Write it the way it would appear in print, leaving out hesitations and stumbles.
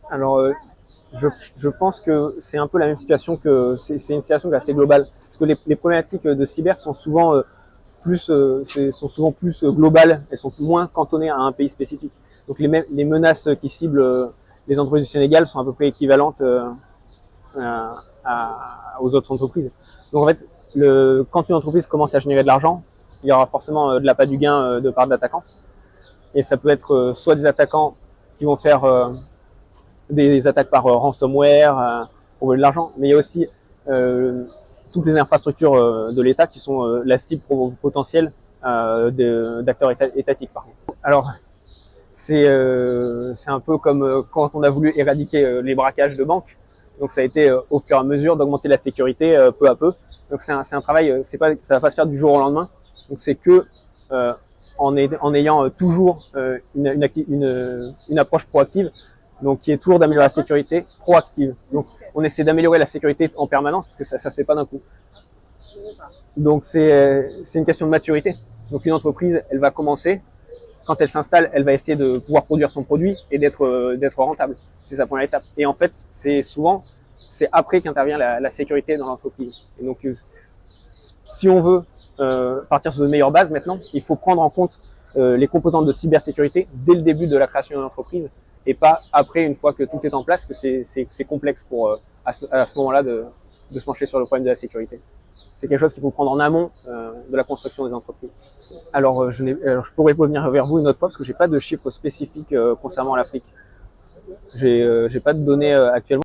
Alors, je pense que c'est un peu la même situation que c'est une situation qui est assez globale parce que les problématiques de cyber sont souvent sont souvent plus globales, elles sont moins cantonnées à un pays spécifique. Donc les menaces qui ciblent les entreprises du Sénégal sont à peu près équivalentes aux autres entreprises. Donc en fait, quand une entreprise commence à générer de l'argent, il y aura forcément de l'appât du gain de part d'attaquants. Et ça peut être soit des attaquants qui vont faire des attaques par ransomware pour voler de l'argent, mais il y a aussi toutes les infrastructures de l'État qui sont la cible potentielle d'acteurs étatiques par contre. Alors c'est un peu comme quand on a voulu éradiquer les braquages de banques. Donc ça a été au fur et à mesure d'augmenter la sécurité peu à peu. Donc c'est un travail, c'est pas, ça va pas se faire du jour au lendemain. Donc c'est que en ayant toujours une approche proactive, donc qui est toujours d'améliorer la sécurité proactive. Donc on essaie d'améliorer la sécurité en permanence parce que ça se fait pas d'un coup. Donc c'est une question de maturité. Donc une entreprise, elle va commencer, quand elle s'installe, elle va essayer de pouvoir produire son produit et d'être rentable. C'est sa première étape. Et en fait, c'est après qu'intervient la sécurité dans l'entreprise. Et donc, si on veut partir sur de meilleures bases maintenant, il faut prendre en compte les composantes de cybersécurité dès le début de la création d'une entreprise et pas après, une fois que tout est en place, que c'est complexe pour à ce moment-là de se pencher sur le problème de la sécurité. C'est quelque chose qu'il faut prendre en amont de la construction des entreprises. Alors, je pourrais revenir vers vous une autre fois parce que j'ai pas de chiffres spécifiques concernant l'Afrique. J'ai pas de données actuellement.